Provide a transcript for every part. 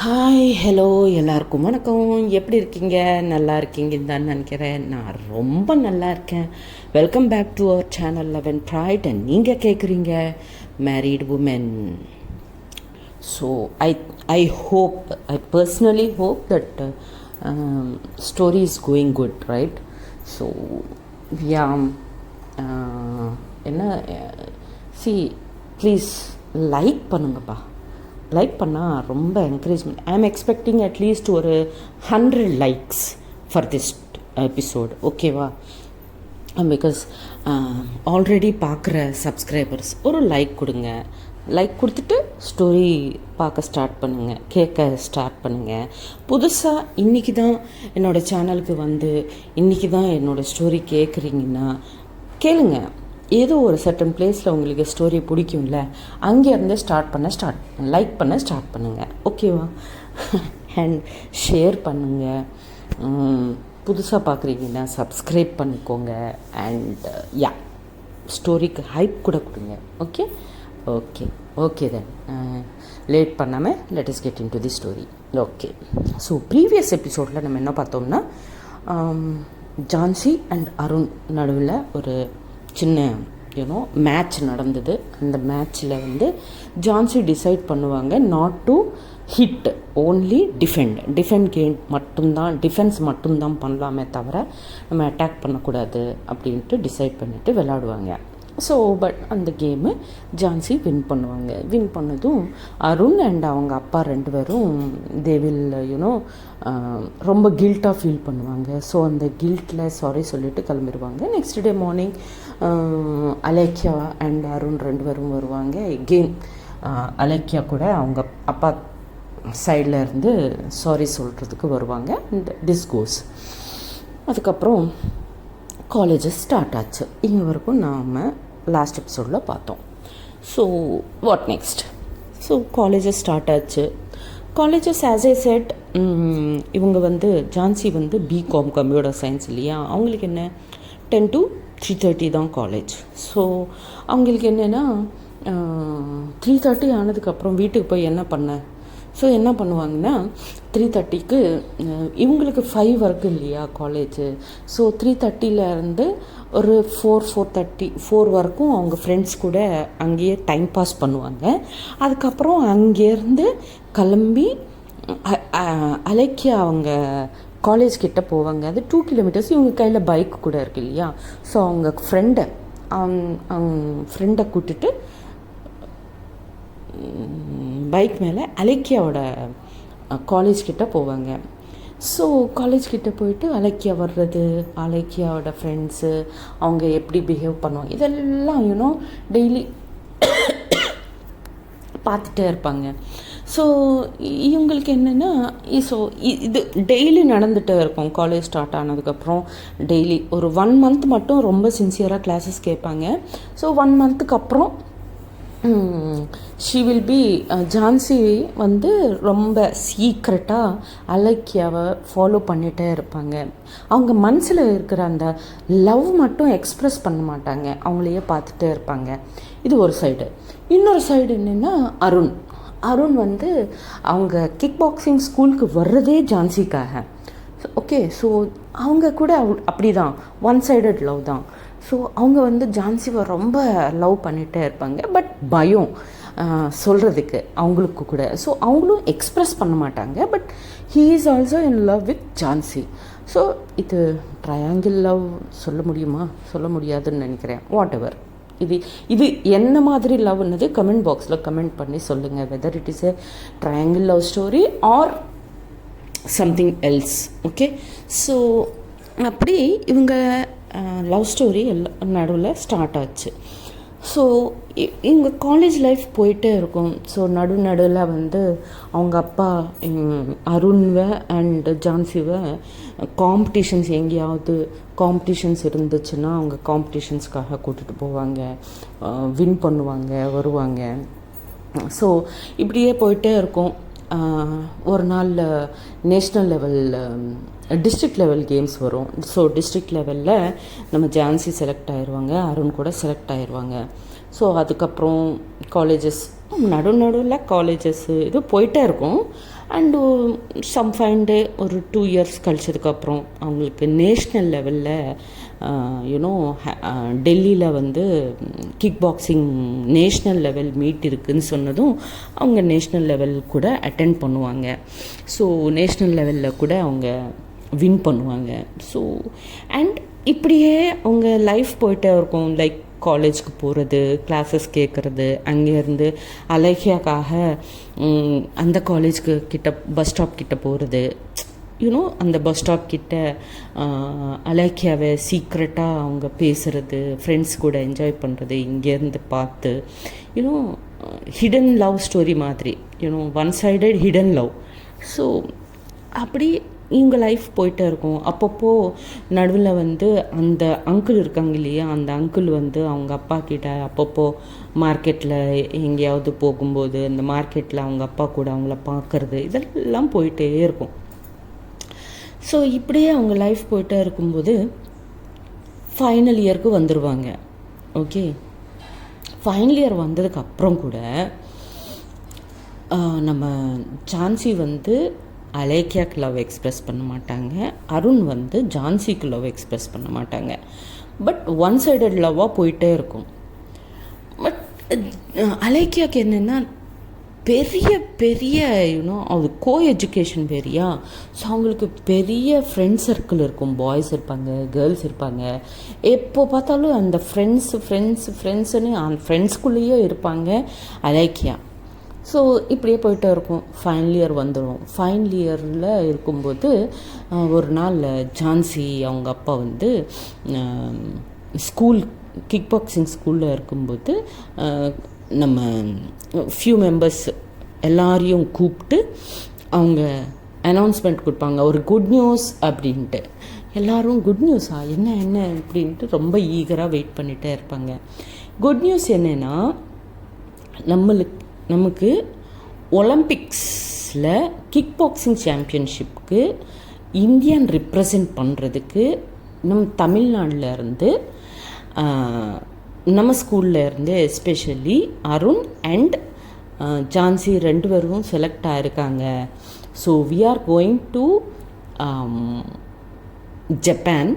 Hi hello எல்லாருக்கும் வணக்கம். எப்படி இருக்கீங்க? நல்லா இருக்கீங்கன்னு தான் நினைக்கிறேன். நான் ரொம்ப நல்லா இருக்கேன். Welcome back to our channel love and bright. And நீங்கள் கேட்குறீங்க married woman. So I hope, I personally hope that story is going good, right? So yeah, என்ன ப்ளீஸ் லைக் பண்ணுங்கப்பா. லைக் பண்ணால் ரொம்ப என்கரேஜ்மெண்ட். ஐ ஆம் எக்ஸ்பெக்டிங் அட்லீஸ்ட் ஒரு 100 likes for this episode, ஓகேவா? Because already பார்க்குற சப்ஸ்கிரைபர்ஸ் ஒரு லைக் கொடுங்க. லைக் கொடுத்துட்டு ஸ்டோரி பார்க்க ஸ்டார்ட் பண்ணுங்கள், கேட்க ஸ்டார்ட் பண்ணுங்கள். புதுசாக இன்றைக்கி தான் என்னோடய சேனலுக்கு வந்து இன்றைக்கி தான் என்னோடய ஸ்டோரி கேட்குறீங்கன்னா கேளுங்க. ஏதோ ஒரு சர்டன் பிளேஸில் உங்களுக்கு ஸ்டோரி பிடிக்கும்ல, அங்கேருந்து லைக் பண்ண ஸ்டார்ட் பண்ணுங்கள், ஓகேவா? அண்ட் ஷேர் பண்ணுங்கள். புதுசாக பார்க்குறீங்கன்னா சப்ஸ்கிரைப் பண்ணிக்கோங்க. அண்ட் யா, ஸ்டோரிக்கு ஹைப் கூட கொடுங்க. Okay okay okay then late பண்ணாமல் let us get into the story. Okay, so previous எபிசோடில் நம்ம என்ன பார்த்தோம்னா, ஜான்சி அண்ட் அருண் நடுவில் ஒரு சின்ன மேட்ச் நடந்தது. அந்த மேட்ச்சில் வந்து ஜான்சி டிசைட் பண்ணுவாங்க not to hit, only defend game மட்டும்தான், டிஃபென்ஸ் மட்டும்தான் பண்ணலாமே தவிர நம்ம அட்டாக் பண்ணக்கூடாது அப்படின்ட்டு டிசைட் பண்ணிவிட்டு விளையாடுவாங்க. ஸோ பட் அந்த கேமு ஜான்சி வின் பண்ணுவாங்க. வின் பண்ணதும் அருண் அண்ட் அவங்க அப்பா 2 பேரும் தே வில் ரொம்ப கில்ட்டாக ஃபீல் பண்ணுவாங்க. ஸோ அந்த கில்ட்டில் சாரி சொல்லிவிட்டு கிளம்பிடுவாங்க. Next day morning Alekhya and Arun 2 பேரும் வருவாங்க. எகெயின் அலேக்கியா கூட அவங்க அப்பா சைடில் இருந்து சாரி சொல்கிறதுக்கு வருவாங்க. And this goes. அதுக்கப்புறம் காலேஜஸ் ஸ்டார்ட் ஆச்சு. இங்கே வரைக்கும் நாம் லாஸ்ட் எபிசோடில் பார்த்தோம். So what next? So colleges start ஆச்சு. காலேஜஸ் ஆஸ் ஏ செட், இவங்க வந்து ஜான்சி வந்து பிகாம் கம்ப்யூட்டர் சயின்ஸ் இல்லையா, அவங்களுக்கு என்ன 10 to 3:30 தான் காலேஜ். ஸோ அவங்களுக்கு என்னென்னா 3:30 ஆனதுக்கப்புறம் வீட்டுக்கு போய் என்ன பண்ண? ஸோ என்ன பண்ணுவாங்கன்னா 3:30க்கு இவங்களுக்கு 5 வரைக்கும் இல்லையா காலேஜு. ஸோ 3:30லேருந்து ஒரு 4 வரைக்கும் அவங்க ஃப்ரெண்ட்ஸ் கூட அங்கேயே டைம் பாஸ் பண்ணுவாங்க. அதுக்கப்புறம் அங்கேருந்து கிளம்பி அலேக்கியா அவங்க காலேஜ் கிட்டே போவாங்க. அது 2 kilometers. இவங்க கையில் பைக் கூட இருக்கு இல்லையா. ஸோ அவங்க ஃப்ரெண்டை கூட்டிட்டு பைக் மேலே அலேக்கியாவோட காலேஜ் கிட்டே போவாங்க. ஸோ காலேஜ் கிட்டே போயிட்டு அலேக்கியா வர்றது, அலேக்கியாவோட ஃப்ரெண்ட்ஸு அவங்க எப்படி பிஹேவ் பண்ணுவாங்க, இதெல்லாம் டெய்லி பார்த்துட்டே இருப்பாங்க. ஸோ இவங்களுக்கு என்னென்னா, ஸோ இது டெய்லி நடந்துகிட்டே இருக்கும். காலேஜ் ஸ்டார்ட் ஆனதுக்கப்புறம் டெய்லி ஒரு 1 month மட்டும் ரொம்ப சின்சியராக கிளாஸஸ் கேட்பாங்க. ஸோ 1 monthக்கு அப்புறம் ஷி வில் பி ஜான்சி வந்து ரொம்ப சீக்ரெட்டாக அலேக்கியாவை ஃபாலோ பண்ணிகிட்டே இருப்பாங்க. அவங்க மனசில் இருக்கிற அந்த லவ் மட்டும் எக்ஸ்ப்ரெஸ் பண்ண மாட்டாங்க, அவங்களையே பார்த்துட்டே இருப்பாங்க. இது ஒரு சைடு. இன்னொரு சைடு என்னென்னா அருண் வந்து அவங்க கிக் பாக்ஸிங் ஸ்கூலுக்கு வர்றதே ஜான்சிக்காக. ஓகே, ஸோ அவங்க கூட அப்படி தான், ஒன் சைடட் லவ் தான். ஸோ அவங்க வந்து ஜான்சிவை ரொம்ப லவ் பண்ணிகிட்டே இருப்பாங்க. பட் பயம் சொல்கிறதுக்கு அவங்களுக்கு கூட. ஸோ அவங்களும் எக்ஸ்ப்ரெஸ் பண்ண மாட்டாங்க. But he is also in love with Jhansi. So இது ட்ரையாங்கிள் லவ் சொல்ல முடியுமா? சொல்ல முடியாதுன்னு நினைக்கிறேன். வாட் எவர், இது என்ன மாதிரி லவ்னது கமெண்ட் பாக்ஸில் கமெண்ட் பண்ணி சொல்லுங்கள். Whether it is a triangle love story or something else. Okay, so அப்படி இவங்க லவ் ஸ்டோரி எல்லாம் நடுவில் ஸ்டார்ட் ஆச்சு. ஸோ இவங்க காலேஜ் லைஃப் போயிட்டே இருக்கும். ஸோ நடுவில் வந்து அவங்க அப்பா அருண்வை அண்ட் ஜான்சிவை காம்படிஷன்ஸ், எங்கேயாவது காம்படிஷன்ஸ் இருந்துச்சுன்னா அவங்க காம்படிஷன்ஸ்க்காக கூட்டிகிட்டு போவாங்க, வின் பண்ணுவாங்க, வருவாங்க. ஸோ இப்படியே போயிட்டே இருக்கும். ஒரு நாள் நேஷ்னல் லெவலில் டிஸ்ட்ரிக்ட் லெவல் கேம்ஸ் வரும். ஸோ டிஸ்ட்ரிக்ட் லெவலில் நம்ம ஜான்சி செலக்ட் ஆயிடுவாங்க, அருண் கூட செலக்ட் ஆயிடுவாங்க. ஸோ அதுக்கப்புறம் காலேஜஸ் நடுவில் காலேஜஸ்ஸு இது போயிட்டே இருக்கும். அண்டு சம் ஃபைன் டே ஒரு 2 இயர்ஸ் கழிச்சதுக்கப்புறம் அவங்களுக்கு நேஷ்னல் லெவலில் யூனோ டெல்லியில் வந்து kick boxing national level meet இருக்குதுன்னு சொன்னதும் அவங்க நேஷ்னல் லெவல் கூட அட்டெண்ட் பண்ணுவாங்க. ஸோ நேஷ்னல் லெவலில் கூட அவங்க வின் பண்ணுவாங்க. ஸோ அண்ட் இப்படியே அவங்க லைஃப் போயிட்டே இருக்கும். லைக் காலேஜுக்கு போகிறது, கிளாஸஸ் கேட்குறது, அங்கேருந்து அலேக்கியாக்காக அந்த காலேஜுக்கு கிட்ட பஸ் ஸ்டாப் கிட்ட போகிறது, யூனோ அந்த பஸ் ஸ்டாப் கிட்ட அலேக்கியாவை சீக்ரெட்டாக அவங்க பேசுகிறது, ஃப்ரெண்ட்ஸ் கூட என்ஜாய் பண்ணுறது, இங்கேருந்து பார்த்து யூனோ ஹிடன் லவ் ஸ்டோரி மாதிரி, you know one sided hidden love. So அப்படி இவங்க லைஃப் போயிட்டே இருக்கும். அப்பப்போ நடுவில் வந்து அந்த அங்கிள் இருக்காங்க இல்லையா, அந்த அங்கிள் வந்து அவங்க அப்பா கிட்ட அப்பப்போ மார்க்கெட்டில் எங்கேயாவது போகும்போது அந்த மார்க்கெட்டில் அவங்க அப்பா கூட அவங்கள பார்க்குறது, இதெல்லாம் போயிட்டே இருக்கும். ஸோ இப்படியே அவங்க லைஃப் போயிட்டே இருக்கும்போது ஃபைனல் இயருக்கு வந்துடுவாங்க. ஓகே, ஃபைனல் இயர் வந்ததுக்கப்புறம் கூட நம்ம ஜான்சி வந்து அலேக்கியாவுக்கு லவ் எக்ஸ்ப்ரெஸ் பண்ண மாட்டாங்க, அருண் வந்து ஜான்சிக்கு லவ் எக்ஸ்ப்ரெஸ் பண்ண மாட்டாங்க. பட் ஒன் சைடட் லவ்வாக போயிட்டே இருக்கும். பட் அலேக்கியாவுக்கு என்னென்னா பெரிய பெரிய யூனோ அது கோ எஜுகேஷன் வேறியா. ஸோ அவங்களுக்கு பெரிய ஃப்ரெண்ட்ஸ் சர்க்கிள் இருக்கும். பாய்ஸ் இருப்பாங்க, கேர்ள்ஸ் இருப்பாங்க. எப்போ பார்த்தாலும் அந்த ஃப்ரெண்ட்ஸுன்னு அந்த ஃப்ரெண்ட்ஸ்குள்ளேயே இருப்பாங்க அலேக்கியா. ஸோ இப்படியே போயிட்டே இருக்கும். ஃபைனல் இயர் வந்துடும். ஃபைனல் இயரில் இருக்கும்போது ஒரு நாள் ஜான்சி அவங்க அப்பா வந்து ஸ்கூல் கிக் பாக்ஸிங் ஸ்கூலில் இருக்கும்போது நம்ம ஃபியூ மெம்பர்ஸ் எல்லாரையும் கூப்பிட்டு அவங்க அனௌன்ஸ்மெண்ட் கொடுப்பாங்க, ஒரு குட் நியூஸ் அப்படின்ட்டு. எல்லோரும் குட் நியூஸா, என்ன அப்படின்ட்டு ரொம்ப ஈகராக வெயிட் பண்ணிகிட்டே இருப்பாங்க. குட் நியூஸ் என்னென்னா, நமக்கு ஒலிம்பிக்ஸில் கிக் பாக்ஸிங் சாம்பியன்ஷிப்புக்கு இந்தியன் ரிப்ரசன்ட் பண்ணுறதுக்கு நம்ம தமிழ்நாட்டில் இருந்து நம்ம ஸ்கூலில் இருந்து எஸ்பெஷலி அருண் அண்ட் ஜான்சி 2 பேரும் செலக்ட் ஆகிருக்காங்க. So we are going to Japan.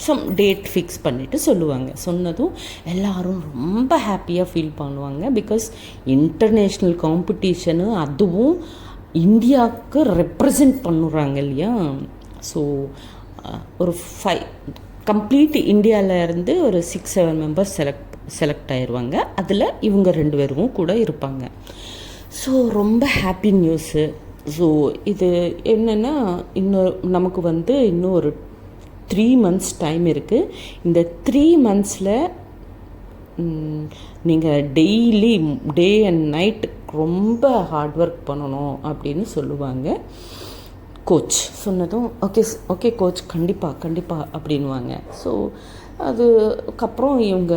Some date fix பண்ணிவிட்டு சொல்லுவாங்க. சொன்னதும் எல்லோரும் ரொம்ப ஹாப்பியாக ஃபீல் பண்ணுவாங்க. பிகாஸ் இன்டர்நேஷ்னல் காம்படிஷனு, அதுவும் இந்தியாவுக்கு ரெப்ரசன்ட் பண்ணுறாங்க இல்லையா. ஸோ ஒரு கம்ப்ளீட் இந்தியாவிலேருந்து ஒரு 6-7 மெம்பர்ஸ் செலக்ட் ஆயிடுவாங்க. அதில் இவங்க 2 பேரும் கூட இருப்பாங்க. ஸோ ரொம்ப ஹாப்பி நியூஸு. ஸோ இது என்னென்னா, நமக்கு வந்து இன்னும் ஒரு 3 months டைம் இருக்குது. இந்த 3 monthsல நீங்கள் டெய்லி டே அண்ட் நைட் ரொம்ப ஹார்ட் ஒர்க் பண்ணணும் அப்படின்னு சொல்லுவாங்க கோச். சொன்னதும் ஓகே கோச், கண்டிப்பாக அப்படின்வாங்க. ஸோ அதுக்கப்புறம் இவங்க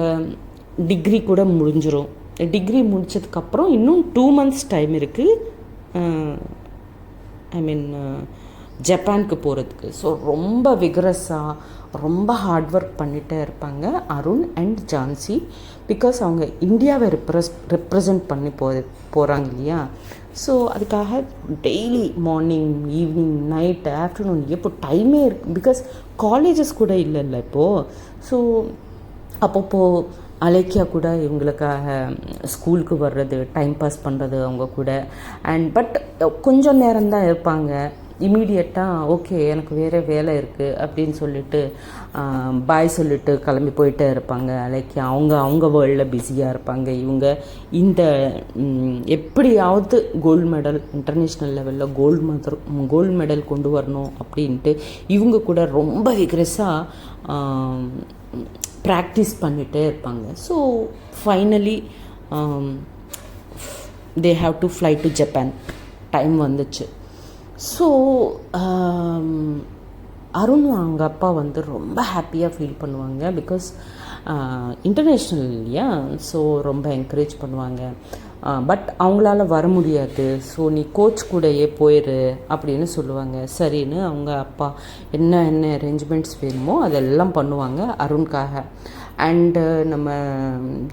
டிகிரி கூட முடிஞ்சிடும். டிகிரி முடித்ததுக்கப்புறம் இன்னும் 2 months டைம் இருக்குது, ஜப்பானுக்கு போகிறதுக்கு. ஸோ ரொம்ப விகரஸாக ரொம்ப ஹார்ட் ஒர்க் பண்ணிகிட்டே இருப்பாங்க அருண் அண்ட் ஜான்சி. பிகாஸ் அவங்க இந்தியாவை ரெப்ரசன்ட் பண்ணி போகிறாங்க இல்லையா. ஸோ அதுக்காக daily morning, evening, night, afternoon எப்போ டைமே இருக்குது. பிகாஸ் காலேஜஸ் கூட இல்லைல்ல இப்போது. ஸோ அப்பப்போ அலேக்கியா கூட இவங்களுக்காக ஸ்கூலுக்கு வர்றது, டைம் பாஸ் பண்ணுறது அவங்க கூட. பட் கொஞ்சம் நேரம்தான் இருப்பாங்க. இமீடியட்டாக ஓகே எனக்கு வேறு வேலை இருக்குது அப்படின்னு சொல்லிட்டு பாய் சொல்லிட்டு கிளம்பி போயிட்டே இருப்பாங்க அலேக்கியா. அவங்க வேர்ல்டில் பிஸியாக இருப்பாங்க. இவங்க இந்த எப்படியாவது கோல்டு மெடல், இன்டர்நேஷ்னல் லெவலில் கோல்டு மெடல் கொண்டு வரணும் அப்படின்ட்டு இவங்க கூட ரொம்ப விக்ரெஸாக ப்ராக்டிஸ் பண்ணிகிட்டே இருப்பாங்க. So finally they have to fly to Japan. Time வந்துச்சு. ஸோ அருண் அவங்க அப்பா வந்து ரொம்ப ஹாப்பியாக ஃபீல் பண்ணுவாங்க. பிகாஸ் இன்டர்நேஷ்னல் இல்லையா. ஸோ ரொம்ப என்கரேஜ் பண்ணுவாங்க. பட் அவங்களால வர முடியாது. ஸோ நீ கோச் கூடயே போயிரு அப்படின்னு சொல்லுவாங்க. சரின்னு அவங்க அப்பா என்ன அரேஞ்ச்மெண்ட்ஸ் வேணுமோ அதெல்லாம் பண்ணுவாங்க அருண்காக. அண்டு நம்ம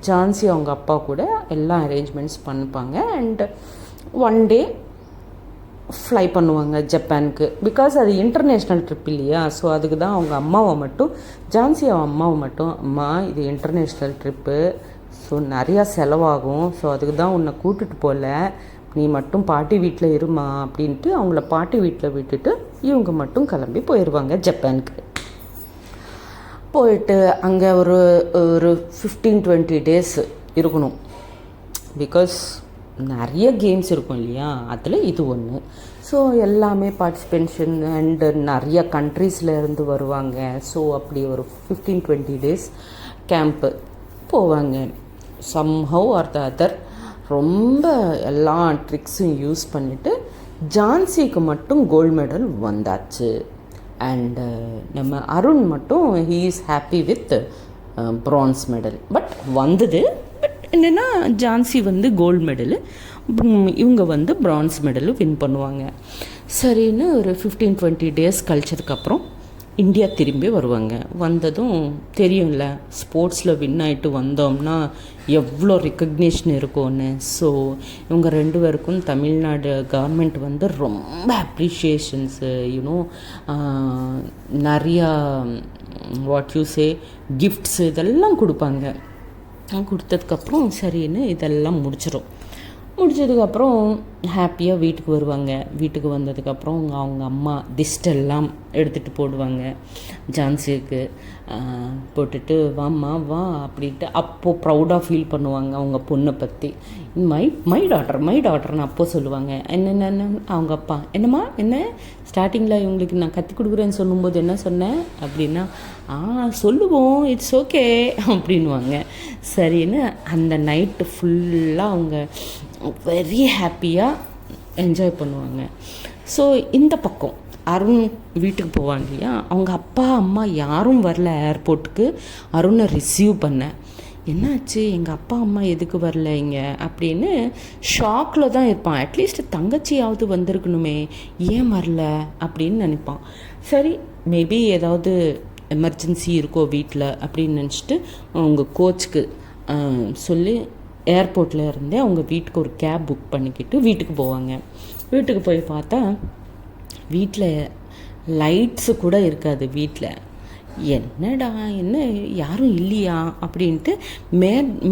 ஜான்சி அவங்க அப்பா கூட எல்லா அரேஞ்ச்மெண்ட்ஸ் பண்ணிப்பாங்க. அண்ட் ஒன் டே ஃப்ளை பண்ணுவாங்க ஜப்பானுக்கு. பிகாஸ் அது இன்டர்நேஷ்னல் ட்ரிப் இல்லையா. ஸோ அதுக்கு தான் அவங்க அம்மாவை மட்டும், ஜான்சி அவன் அம்மாவை மட்டும், அம்மா இது இன்டர்நேஷ்னல் ட்ரிப்பு, ஸோ நிறையா செலவாகும், ஸோ அதுக்கு தான் உன்னை கூட்டிகிட்டு போகல, நீ மட்டும் பாட்டி வீட்டில் இருமா அப்படின்ட்டு அவங்கள பாட்டி வீட்டில் விட்டுட்டு இவங்க மட்டும் கிளம்பி போயிடுவாங்க ஜப்பானுக்கு. போயிட்டு அங்கே ஒரு ஒரு 15-20 டேஸ் இருக்கணும். பிகாஸ் நிறைய கேம்ஸ் இருக்கும் இல்லையா, அதில் இது ஒன்று. ஸோ எல்லாமே பார்ட்டிசிபேஷன் அண்டு நிறைய கண்ட்ரீஸில் இருந்து வருவாங்க. ஸோ அப்படி ஒரு 15-20 டேஸ் கேம்ப்பு போவாங்க. சம்ஹவ் ஆர் த அதர் ரொம்ப எல்லா ட்ரிக்ஸும் யூஸ் பண்ணிவிட்டு ஜான்சிக்கு மட்டும் கோல்டு மெடல் வந்தாச்சு. அண்டு நம்ம அருண் மட்டும் he is happy with prawns medal. But வந்தது, பட் என்னென்னா ஜான்சி வந்து கோல்டு மெடலு, இவங்க வந்து ப்ரான்ஸ் மெடலு வின் பண்ணுவாங்க. சரின்னு ஒரு 15-20 டேஸ் கழிச்சதுக்கப்புறம் இந்தியா திரும்பி வருவாங்க. வந்ததும் தெரியும்ல, ஸ்போர்ட்ஸில் வின் ஆகிட்டு வந்தோம்னா எவ்வளோ ரெக்கக்னேஷன் இருக்கும்னு. ஸோ இவங்க 2 பேருக்கும் தமிழ்நாடு கவர்மெண்ட் வந்து ரொம்ப அப்ரிஷியேஷன்ஸு, யூனோ நிறையா வாட் யூ சே கிஃப்ட்ஸு இதெல்லாம் கொடுப்பாங்க. கொடுத்ததுக்கப்புறம் சரின்னு இதெல்லாம் முடிச்சதுக்கப்புறம் ஹாப்பியாக வீட்டுக்கு வருவாங்க. வீட்டுக்கு வந்ததுக்கப்புறம் அவங்க அம்மா திஸ்டெல்லாம் எடுத்துகிட்டு போடுவாங்க ஜான்சிக்கு. போட்டுட்டு வாம்மா வா அப்படின்ட்டு அப்போது ப்ரௌடாக ஃபீல் பண்ணுவாங்க அவங்க பொண்ணை பற்றி. மை டாட்டர்னு அப்போது சொல்லுவாங்க. என்னென்ன அவங்க அப்பா என்னம்மா என்ன ஸ்டார்டிங்கில் இவங்களுக்கு நான் கற்றுக் கொடுக்குறேன்னு சொல்லும்போது என்ன சொன்னேன் அப்படின்னா, சொல்லுவோம் இட்ஸ் ஓகே அப்படின்வாங்க. சரின்னு அந்த நைட்டு ஃபுல்லாக அவங்க வெரி ஹாப்பியாக என்ஜாய் பண்ணுவாங்க. ஸோ இந்த பக்கம் அருண் வீட்டுக்கு போவாங்க இல்லையா, அவங்க அப்பா அம்மா யாரும் வரல ஏர்போர்ட்டுக்கு அருணை ரிசீவ் பண்ண. என்னாச்சு எங்கள் அப்பா அம்மா எதுக்கு வரல இங்கே அப்படின்னு ஷாக்கில் தான் இருப்பான். அட்லீஸ்ட் தங்கச்சியாவது வந்திருக்கணுமே, ஏன் வரல அப்படின்னு நினைப்பான். சரி மேபி ஏதாவது எமர்ஜென்சி இருக்கோ வீட்டில் அப்படின்னு நினச்சிட்டு அவங்க கோச்சுக்கு சொல்லி ஏர்போர்ட்டில் இருந்தே அவங்க வீட்டுக்கு ஒரு கேப் புக் பண்ணிக்கிட்டு வீட்டுக்கு போவாங்க. வீட்டுக்கு போய் பார்த்தா வீட்டில் லைட்ஸு கூட இருக்காது. வீட்டில் என்னடா என்ன யாரும் இல்லையா அப்படின்ட்டு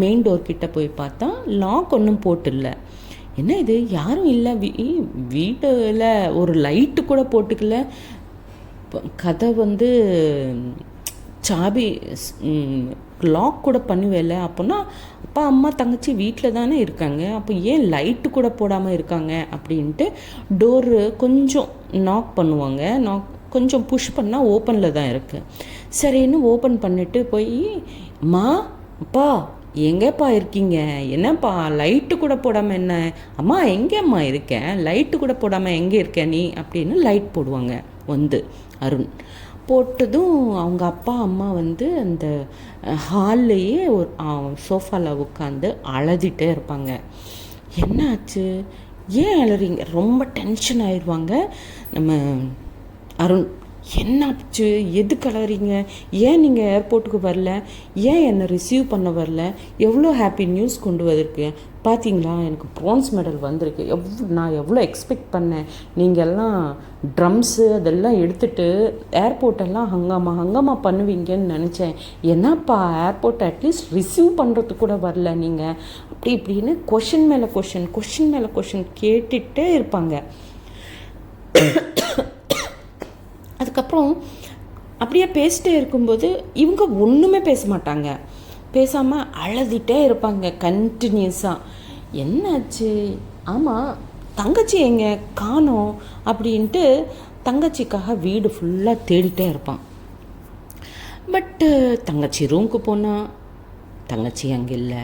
மெயின் டோர் கிட்டே போய் பார்த்தா லாக் ஒன்றும் போட்டில்ல. என்ன இது யாரும் இல்லை, வீட்டில் ஒரு லைட்டு கூட போட்டுக்கல, கதை வந்து சாபி லாக் கூட பண்ணுவேல. அப்போனா அப்பா அம்மா தங்கச்சி வீட்டில் தானே இருக்காங்க, அப்போ ஏன் லைட்டு கூட போடாமல் இருக்காங்க அப்படின்ட்டு டோரு கொஞ்சம் நாக் பண்ணுவாங்க. கொஞ்சம் புஷ் பண்ணால் ஓப்பனில் தான் இருக்குது. சரின்னு ஓப்பன் பண்ணிவிட்டு போய் அம்மா அப்பா எங்கேப்பா இருக்கீங்க, என்னப்பா லைட்டு கூட போடாமல் என்ன, அம்மா எங்கேம்மா இருக்கேன், லைட்டு கூட போடாமல் எங்கே இருக்க நீ அப்படின்னு லைட் போடுவாங்க. வந்து அருண் போட்டதும் அவங்க அப்பா அம்மா வந்து அந்த ஹால்லையே ஒரு சோஃபாவில் உட்காந்து அழுதுகிட்டே இருப்பாங்க. என்னாச்சு ஏன் அழுறீங்க, ரொம்ப டென்ஷன் ஆயிடுவாங்க நம்ம அருண். என்னாச்சு எதுக்கு அழுறீங்க, ஏன் நீங்கள் ஏர்போர்ட்டுக்கு வரல, ஏன் என்னை ரிசீவ் பண்ண வரல, எவ்வளோ ஹாப்பி நியூஸ் கொண்டு வந்திருக்கு பார்த்தீங்களா, எனக்கு ப்ரான்ஸ் மெடல் வந்திருக்கு, நான் எவ்வளோ எக்ஸ்பெக்ட் பண்ணேன், நீங்கள் எல்லாம் ட்ரம்ஸு அதெல்லாம் எடுத்துகிட்டு ஏர்போர்ட்டெல்லாம் ஹங்காமா பண்ணுவீங்கன்னு நினச்சேன், என்னப்பா ஏர்போர்ட் அட்லீஸ்ட் ரிசீவ் பண்ணுறதுக்கு கூட வரல நீங்கள் அப்படி இப்படின்னு கொஷின் மேலே கொஷின் கேட்டுகிட்டே இருப்பாங்க. அதுக்கப்புறம் அப்படியே பேசிட்டே இருக்கும்போது இவங்க ஒன்றுமே பேச மாட்டாங்க, பேசாமல் அழுதுகிட்டே இருப்பாங்க கண்டினியூஸாக. என்னாச்சு, ஆமாம் தங்கச்சி எங்கே காணோம் அப்படின்ட்டு தங்கச்சிக்காக வீடு ஃபுல்லாக தேடிட்டே இருப்பான். பட்டு தங்கச்சி ரூமுக்கு போனால் தங்கச்சி அங்கே இல்லை.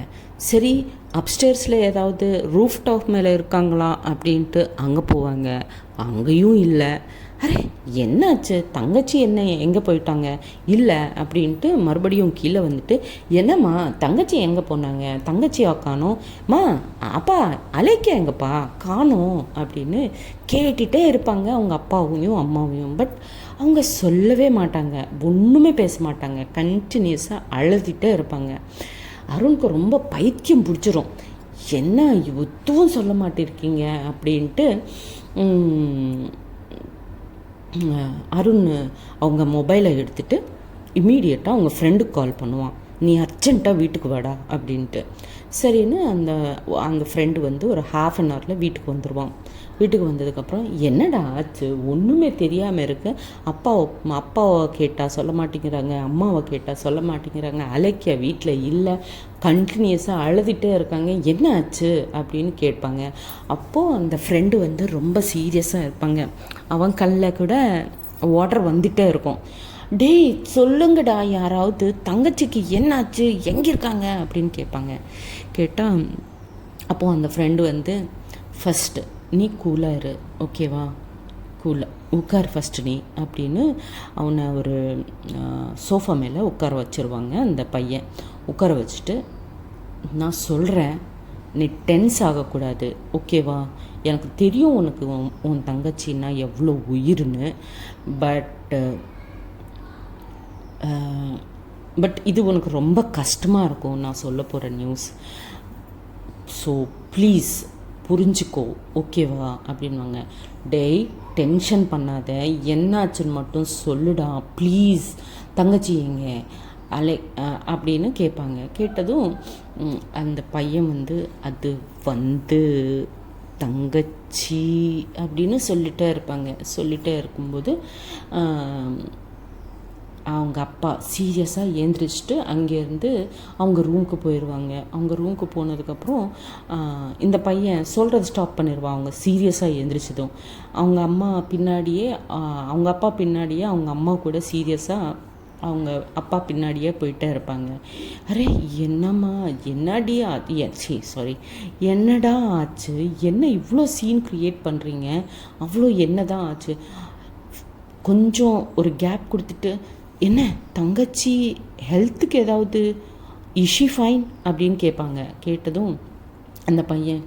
சரி அப்ஸ்டேர்ஸில் ஏதாவது ரூஃப் டாப் மேலே இருக்காங்களா அப்படின்ட்டு அங்கே போவாங்க, அங்கேயும் இல்லை. அரே என்னாச்சு தங்கச்சி என்ன எங்கே போயிட்டாங்க, இல்லை அப்படின்ட்டு மறுபடியும் கீழே வந்துட்டு என்னம்மா தங்கச்சி எங்கே போனாங்க, தங்கச்சியா காணோம், மா அப்பா அலைக்க எங்கப்பா காணோம் அப்படின்னு கேட்டுகிட்டே இருப்பாங்க அவங்க அப்பாவையும் அம்மாவையும். பட் அவங்க சொல்லவே மாட்டாங்க, ஒன்றுமே பேச மாட்டாங்க, கண்டினியூஸாக அழுதுகிட்டே இருப்பாங்க. அருணுக்கு ரொம்ப பைத்தியம் பிடிச்சிரும். என்ன எதுவும் சொல்ல மாட்டிருக்கீங்க அப்படின்ட்டு அருண் அவங்க மொபைலை எடுத்துகிட்டு இம்மீடியட்டாக அவங்க ஃப்ரெண்டுக்கு கால் பண்ணுவான், நீ அர்ஜென்ட்டாக வீட்டுக்கு வாடா அப்படின்ட்டு. சரின்னு அந்த அந்த ஃப்ரெண்டு வந்து ஒரு ½ அன் ஹவரில் வீட்டுக்கு வந்துடுவான். வீட்டுக்கு வந்ததுக்கப்புறம் என்னடா ஆச்சு, ஒன்றுமே தெரியாமல் இருக்கு, அப்பாவை கேட்டால் சொல்ல மாட்டேங்கிறாங்க, அம்மாவை கேட்டால் சொல்ல மாட்டேங்கிறாங்க, அலெக்கியா வீட்டில் இல்லை, கண்டினியூஸாக அழுதுகிட்டே இருக்காங்க, என்ன ஆச்சு அப்படின்னு கேட்பாங்க. அப்போது அந்த ஃப்ரெண்டு வந்து ரொம்ப சீரியஸாக இருப்பாங்க. அவன் கண்ணில் கூட வாட்டர் வந்துகிட்டே இருக்கும். டேய் சொல்லுங்கடா, யாராவது தங்கச்சிக்கு என்னாச்சு, எங்கே இருக்காங்க அப்படின்னு கேட்பாங்க. கேட்டால் அப்போது அந்த ஃப்ரெண்டு வந்து, ஃபஸ்ட்டு நீ கூலாக இரு, ஓகேவா, கூலாக உட்கார் ஃபஸ்ட்டு நீ அப்படின்னு அவனை ஒரு சோஃபா மேலே உட்கார வச்சுருவாங்க. அந்த பையன் உட்கார வச்சுட்டு, நான் சொல்கிறேன், நீ டென்ஸ் ஆகக்கூடாது, ஓகேவா, எனக்கு தெரியும் உனக்கு உன் தங்கச்சின்னா எவ்வளோ உயிர்னு, பட் இது உனக்கு ரொம்ப கஷ்டமாக இருக்கும் நான் சொல்ல போகிற நியூஸ், ஸோ ப்ளீஸ் புரிஞ்சுக்கோ, ஓகேவா அப்படின்வாங்க. டேய் டென்ஷன் பண்ணாத, என்னாச்சுன்னு மட்டும் சொல்லுடா ப்ளீஸ், தங்கச்சி எங்க அப்படின்னு கேட்பாங்க. கேட்டதும் அந்த பையன் வந்து, அது வந்து தங்கச்சி அப்படின்னு சொல்லிகிட்டே இருக்கும்போது அவங்க அப்பா சீரியஸாக ஏந்திரிச்சிட்டு அங்கேருந்து அவங்க ரூமுக்கு போயிடுவாங்க. அவங்க ரூமுக்கு போனதுக்கப்புறம் இந்த பையன் சொல்கிறது ஸ்டாப் பண்ணிடுவான். அவங்க சீரியஸாக ஏந்திரிச்சதும் அவங்க அப்பா பின்னாடியே அவங்க அம்மா கூட சீரியஸாக அவங்க அப்பா பின்னாடியே போயிட்டே இருப்பாங்க. அரே என்னம்மா, என்னடா ஆச்சு, என்ன இவ்வளோ சீன் க்ரியேட் பண்ணுறீங்க, அவ்வளோ என்னதான் ஆச்சு, கொஞ்சம் ஒரு கேப் கொடுத்துட்டு, என்ன தங்கச்சி ஹெல்த்துக்கு ஏதாவது இஷ்யூ ஃபைன் அப்படின்னு கேட்பாங்க. கேட்டதும் அந்த பையன்,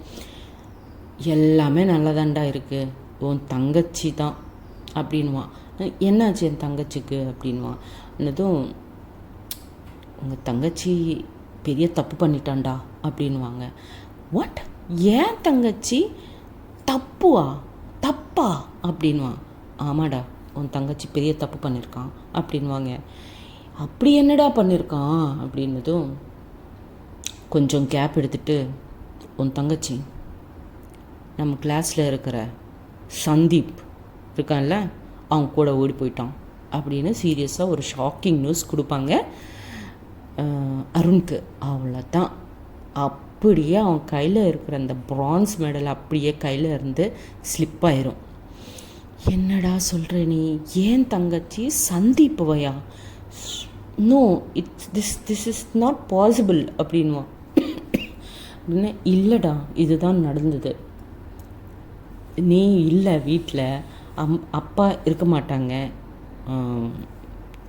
எல்லாமே நல்லதாண்டா இருக்குது, உன் தங்கச்சி தான் அப்படின்வான். என்னாச்சு என் தங்கச்சிக்கு அப்படின்வான். என்னதும், உங்கள் தங்கச்சி பெரிய தப்பு பண்ணிட்டான்டா அப்படின்வாங்க. வாட், ஏன் தங்கச்சி தப்பா அப்படின்வான். ஆமாடா, உன் தங்கச்சி பெரிய தப்பு பண்ணியிருக்கான் அப்படின்வாங்க. அப்படி என்னடா பண்ணியிருக்கான் அப்படின்னதும் கொஞ்சம் கேப் எடுத்துகிட்டு, உன் தங்கச்சி நம்ம கிளாஸில் இருக்கிற சந்தீப் இருக்கான்ல, அவன் கூட ஓடி போயிட்டான் அப்படின்னு சீரியஸாக ஒரு ஷாக்கிங் நியூஸ் கொடுப்பாங்க அருணுக்கு. அவ்வளோதான், அப்படியே அவன் கையில் இருக்கிற அந்த பிரான்ஸ் மெடல் அப்படியே கையில் இருந்து ஸ்லிப் ஆயிரும். என்னடா சொல்கிற நீ, ஏன் தங்கச்சி சந்தீப்புவையா, no this is not possible அப்படின்வான். அப்படின்னா இல்லைடா, இதுதான் நடந்தது, நீ இல்லை வீட்டில், அப்பா இருக்க மாட்டாங்க,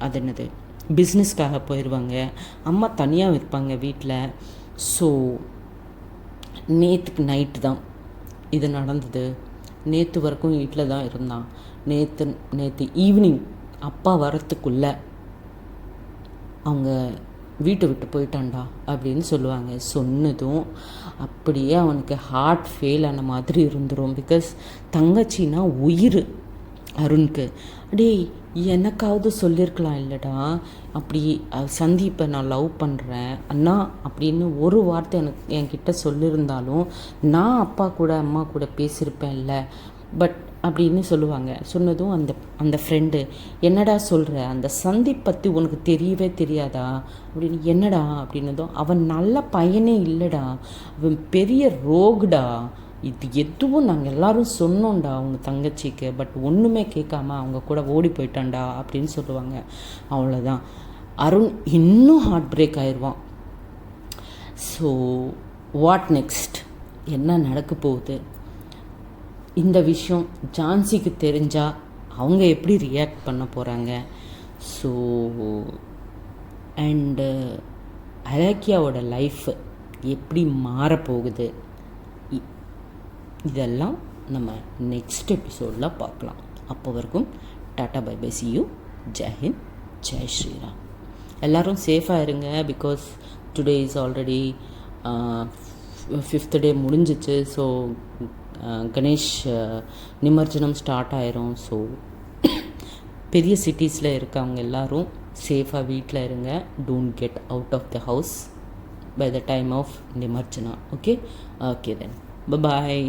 அது என்னது பிஸ்னஸ்க்காக போயிடுவாங்க, அம்மா தனியாக இருப்பாங்க வீட்டில், ஸோ நேற்றுக்கு நைட்டு தான் இது நடந்தது, நேற்று வரைக்கும் வீட்டில் தான் இருந்தான், நேற்று ஈவினிங் அப்பா வரத்துக்குள்ளே அவங்க வீட்டை விட்டு போயிட்டான்டா அப்படின்னு சொல்லுவாங்க. சொன்னதும் அப்படியே அவனுக்கு ஹார்ட் ஃபெயில் ஆன மாதிரி இருந்துடும். பிகாஸ் தங்கச்சின்னா உயிர் அருணுக்கு. டேய் எனக்காவது சொல்லியிருக்கலாம் இல்லைடா, அப்படி சந்தீப்பை நான் லவ் பண்ணுறேன் அண்ணா அப்படின்னு ஒரு வார்த்தை என்கிட்ட சொல்லியிருந்தாலும் நான் அப்பா கூட அம்மா கூட பேசியிருப்பேன் இல்லை, பட் அப்படின்னு சொல்லுவாங்க. சொன்னதும் அந்த ஃப்ரெண்டு, என்னடா சொல்கிற, அந்த சந்தீப் பற்றி உனக்கு தெரியவே தெரியாதா அப்படின்னு. என்னடா அப்படின்னதும், அவன் நல்ல பையனே இல்லைடா, அவன் பெரிய ரோகுடா, இது எதுவும் நாங்கள் எல்லோரும் சொன்னோம்டா அவங்க தங்கச்சிக்கு, பட் ஒன்றுமே கேட்காம அவங்க கூட ஓடி போயிட்டான்டா அப்படின்னு சொல்லுவாங்க. அவ்வளோதான், அருண் இன்னும் ஹார்ட் பிரேக் ஆயிடுவான். ஸோ வாட் நெக்ஸ்ட், என்ன நடக்க போகுது, இந்த விஷயம் ஜான்சிக்கு தெரிஞ்சால் அவங்க எப்படி ரியாக்ட் பண்ண போகிறாங்க, ஸோ அண்டு அலெக்கியாவோட லைஃப் எப்படி மாறப்போகுது, இதெல்லாம் நம்ம நெக்ஸ்ட் எபிசோடில் பார்க்கலாம். அப்போ வரைக்கும் tata bye bye, see you, ஜெய் ஹிந்த், ஜெய் ஸ்ரீராம். எல்லோரும் சேஃபாக இருங்க. Because today is already fifth day முடிஞ்சிச்சு. ஸோ கணேஷ் நிமர்ஜனம் ஸ்டார்ட் ஆயிரும். ஸோ பெரிய சிட்டிஸில் இருக்கவங்க எல்லோரும் சேஃபாக வீட்டில் இருங்க. Don't get out of the house by the time of நிமர்ஜனா. ஓகே தென் பாய்.